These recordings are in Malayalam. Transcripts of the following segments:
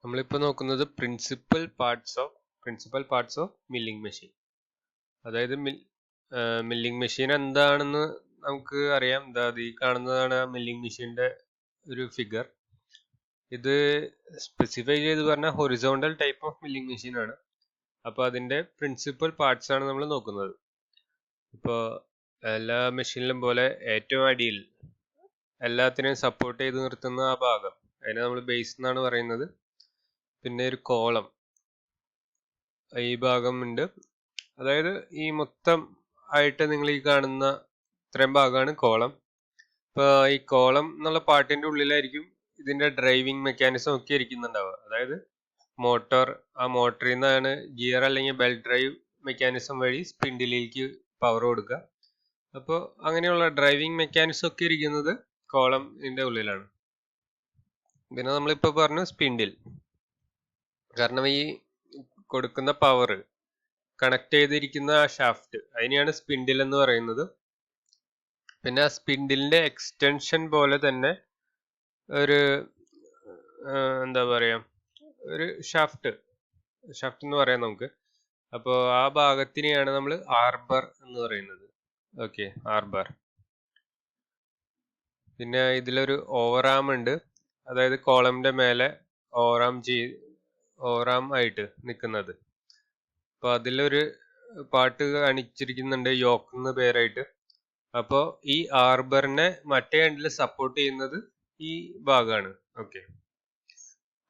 നമ്മളിപ്പോൾ നോക്കുന്നത് principal parts of milling machine. അതായത് മില്ലിംഗ് മെഷീൻ എന്താണെന്ന് നമുക്ക് അറിയാം. ഈ കാണുന്നതാണ് ആ മില്ലിംഗ് മെഷീൻ്റെ ഒരു ഫിഗർ. ഇത് സ്പെസിഫൈ ചെയ്ത് പറഞ്ഞാൽ horizontal type of milling machine ആണ്. അപ്പോൾ അതിൻ്റെ പ്രിൻസിപ്പൽ പാർട്സ് ആണ് നമ്മൾ നോക്കുന്നത്. ഇപ്പോൾ എല്ലാ മെഷീനിലും പോലെ ഏറ്റവും അടിയിൽ എല്ലാത്തിനെയും സപ്പോർട്ട് ചെയ്ത് നിർത്തുന്ന ആ ഭാഗം, അതിനെ നമ്മൾ ബേസ് എന്നാണ് പറയുന്നത്. പിന്നെ ഒരു കോളം ഈ ഭാഗം ഉണ്ട്. അതായത് ഈ മൊത്തം ആയിട്ട് നിങ്ങൾ ഈ കാണുന്ന ഇത്രയും ഭാഗമാണ് കോളം. ഇപ്പോൾ ഈ കോളം എന്നുള്ള പാർട്ടിൻ്റെ ഉള്ളിലായിരിക്കും ഇതിൻ്റെ ഡ്രൈവിംഗ് മെക്കാനിസം ഒക്കെ ഇരിക്കുന്നുണ്ടാവുക. അതായത് ആ മോട്ടറിൽ നിന്നാണ് ഗിയർ അല്ലെങ്കിൽ ബെൽറ്റ് ഡ്രൈവ് മെക്കാനിസം വഴി സ്പിൻഡിലേക്ക് പവർ കൊടുക്കുക. അപ്പോൾ അങ്ങനെയുള്ള ഡ്രൈവിംഗ് മെക്കാനിസം ഒക്കെ ഇരിക്കുന്നത് കോളത്തിൻ്റെ ഉള്ളിലാണ്. പിന്നെ നമ്മളിപ്പോൾ പറഞ്ഞു സ്പിൻഡിൽ, കാരണം ഈ കൊടുക്കുന്ന പവർ കണക്ട് ചെയ്തിരിക്കുന്ന ആ ഷാഫ്റ്റ്, അതിനെയാണ് സ്പിൻഡിൽ എന്ന് പറയുന്നത്. പിന്നെ ആ സ്പിൻഡിലിന്റെ എക്സ്റ്റൻഷൻ പോലെ തന്നെ ഒരു എന്താ പറയാ, ഒരു ഷാഫ്റ്റ് എന്ന് പറയാം നമുക്ക്. അപ്പോൾ ആ ഭാഗത്തിനെയാണ് നമ്മൾ ആർബർ എന്ന് പറയുന്നത്. Okay, arbor. പിന്നെ ഇതിലൊരു ഓവറാം ഉണ്ട്, അതായത് കോളമിന്റെ മേലെ ഓവറാം ആയിട്ട് നിൽക്കുന്നത്. അപ്പൊ അതിലൊരു പാട്ട് കാണിച്ചിരിക്കുന്നുണ്ട്, യോക്ക് എന്ന് പേരായിട്ട്. അപ്പോൾ ഈ ആർബറിനെ മറ്റേ എൻഡിൽ സപ്പോർട്ട് ചെയ്യുന്നത് ഈ ഭാഗമാണ്. ഓക്കെ,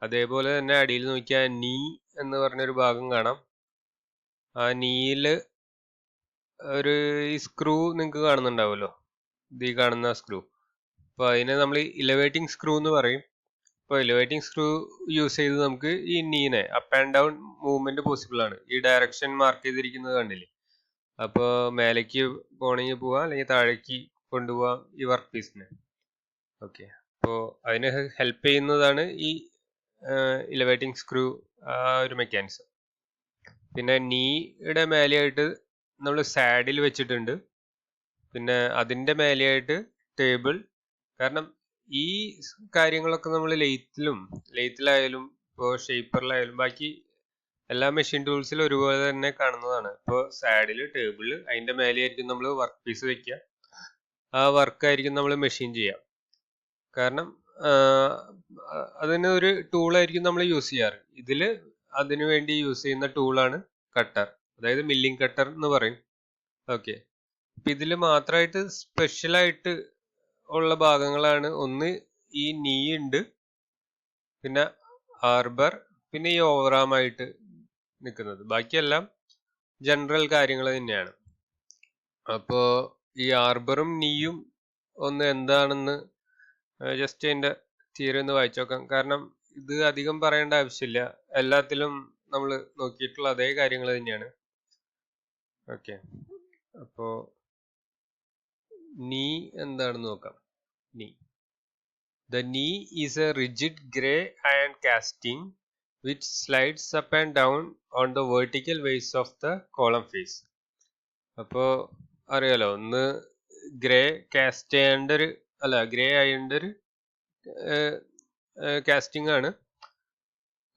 അതേപോലെ തന്നെ അടിയിൽ നോക്കിയാൽ നീ എന്ന് പറഞ്ഞൊരു ഭാഗം കാണാം. ആ നീയില് ഒരു ഈ സ്ക്രൂ നിങ്ങൾക്ക് കാണുന്നുണ്ടാവുമല്ലോ, ഈ കാണുന്ന സ്ക്രൂ. അപ്പോൾ അതിനെ നമ്മൾ ഇലവേറ്റിംഗ് സ്ക്രൂ എന്ന് പറയും. അപ്പോൾ ഇലവേറ്റിംഗ് സ്ക്രൂ യൂസ് ചെയ്ത് നമുക്ക് ഈ നീനെ up and down movement possible ആണ്. ഈ ഡയറക്ഷൻ മാർക്ക് ചെയ്തിരിക്കുന്നത് കണ്ടില്ലേ? അപ്പോൾ മേലേക്ക് പോണെങ്കിൽ പോവാം, അല്ലെങ്കിൽ താഴേക്ക് കൊണ്ടുപോവാം ഈ വർക്ക് പീസിനെ. ഓക്കെ, അപ്പോൾ അതിന് ഹെൽപ്പ് ചെയ്യുന്നതാണ് ഈ ഇലവേറ്റിംഗ് സ്ക്രൂ, ആ ഒരു മെക്കാനിസം. പിന്നെ നീയുടെ മേലെയായിട്ട് നമ്മൾ സാഡിൽ വെച്ചിട്ടുണ്ട്. പിന്നെ അതിൻ്റെ മേലെയായിട്ട് ടേബിൾ. കാരണം ഈ കാര്യങ്ങളൊക്കെ നമ്മൾ ലെയ്ത്തിലായാലും ഇപ്പോൾ ഷേപ്പറിലായാലും ബാക്കി എല്ലാ മെഷീൻ ടൂൾസിലും ഒരുപോലെ തന്നെ കാണുന്നതാണ്. ഇപ്പോൾ സാഡില്, ടേബിള്, അതിന്റെ മേലെയായിരിക്കും നമ്മൾ വർക്ക് പീസ് വെക്കുക. ആ വർക്കായിരിക്കും നമ്മൾ മെഷീൻ ചെയ്യുക. കാരണം അതിന് ഒരു ടൂളായിരിക്കും നമ്മൾ യൂസ് ചെയ്യാറ്. ഇതിൽ അതിനു വേണ്ടി യൂസ് ചെയ്യുന്ന ടൂളാണ് കട്ടർ, അതായത് മില്ലിംഗ് കട്ടർ എന്ന് പറയും. ഓക്കെ, അപ്പം ഇതിൽ മാത്രമായിട്ട് സ്പെഷ്യലായിട്ട് ഉള്ള ഭാഗങ്ങളാണ് ഒന്ന് ഈ നീ ഉണ്ട്, പിന്നെ ആർബർ, പിന്നെ ഈ ഓവറാമായിട്ട് നിൽക്കുന്നത്. ബാക്കിയെല്ലാം ജനറൽ കാര്യങ്ങൾ തന്നെയാണ്. അപ്പോൾ ഈ ആർബറും നീയും ഒന്ന് എന്താണെന്ന് ജസ്റ്റ് അതിൻ്റെ തിയറി ഒന്ന് വായിച്ചു നോക്കാം. കാരണം ഇത് അധികം പറയേണ്ട ആവശ്യമില്ല, എല്ലാത്തിലും നമ്മൾ നോക്കിയിട്ടുള്ള അതേ കാര്യങ്ങൾ തന്നെയാണ്. ഓക്കെ, അപ്പോൾ നീ എന്താണെന്ന് നോക്കാം. The knee is a rigid grey iron casting which slides up and down on the vertical ways of the column face. അപ്പോൾ അറിയാലോ, ഒന്ന് ഗ്രേ അയണിൻ്റെ ഒരു കാസ്റ്റിംഗ് ആണ്.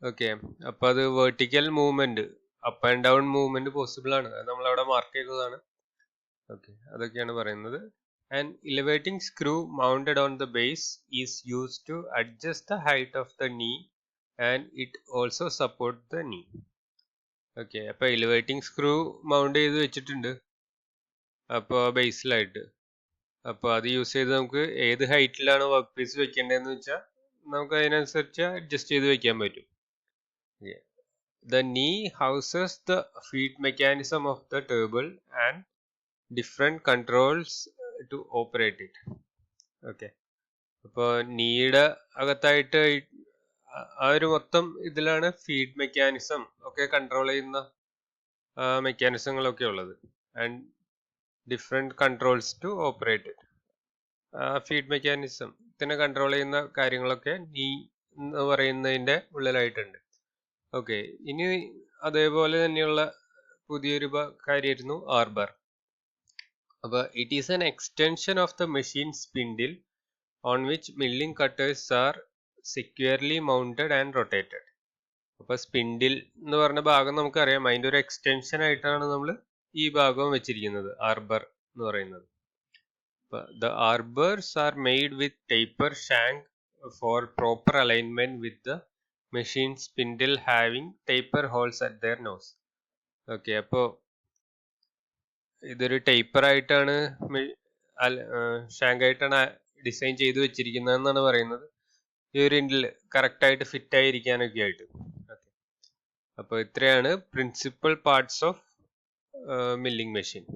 ഓക്കെ, അപ്പോൾ അത് vertical movement, up and down movement possible ആണ്. അത് നമ്മളവിടെ മാർക്ക് ചെയ്തതാണ്. ഓക്കെ, അതൊക്കെയാണ് പറയുന്നത്. An elevating screw mounted on the base is used to adjust the height of the knee and it also supports the knee. Okay, അപ്പോൾ എലിവേറ്റിംഗ് സ്ക്രൂ മൗണ്ട് ചെയ്ത് വെച്ചിട്ടുണ്ട് അപ്പോൾ ബേസിലായിട്ട്. അപ്പോൾ അത് യൂസ് ചെയ്ത് നമുക്ക് ഏത് ഹൈറ്റിലാണ് വർക്ക് പീസ് വെക്കേണ്ടതെന്ന് വെച്ചാൽ നമുക്ക് അതിനനുസരിച്ച് അഡ്ജസ്റ്റ് ചെയ്ത് വെക്കാൻ പറ്റും. The knee houses the feed mechanism of the table and different controls to operate it. Okay, അപ്പോൾ നീയുടെ അകത്തായിട്ട് ആ ഒരു മൊത്തം ഇതിലാണ് ഫീഡ് മെക്കാനിസം ഒക്കെ കൺട്രോൾ ചെയ്യുന്ന മെക്കാനിസങ്ങളൊക്കെ ഉള്ളത്. And different controls to operate it. Feed mechanism ഇതിനെ കൺട്രോൾ ചെയ്യുന്ന കാര്യങ്ങളൊക്കെ നീ എന്ന് പറയുന്നതിൻ്റെ ഉള്ളിലായിട്ടുണ്ട്. ഓക്കെ, ഇനി അതേപോലെ തന്നെയുള്ള പുതിയൊരു കാര്യമായിരുന്നു ആർബർ. അപ്പോൾ it is N extension of the machine spindle on which milling cutters are securely mounted and rotated. അപ്പൊ സ്പിൻഡിൽ എന്ന് പറഞ്ഞ ഭാഗം നമുക്കറിയാം, അതിന്റെ ഒരു എക്സ്റ്റൻഷൻ ആയിട്ടാണ് നമ്മൾ ഈ ഭാഗം വെച്ചിരിക്കുന്നത്, ആർബർ എന്ന് പറയുന്നത്. The arbors are made with taper shank for proper alignment with the machine spindle having taper holes at their nose. Okay, അപ്പോ ഇതൊരു ടേപ്പർ ആയിട്ടാണ് ഷാങ്ക് ആയിട്ടാണ് ഡിസൈൻ ചെയ്ത് വെച്ചിരിക്കുന്നത് എന്നാണ് പറയുന്നത്. ഈ ഒരു കറക്റ്റ് ആയിട്ട് ഫിറ്റ് ആയിരിക്കാനൊക്കെ ആയിട്ട്. ഓക്കെ, അപ്പോൾ ഇത്രയാണ് principal parts of milling machine.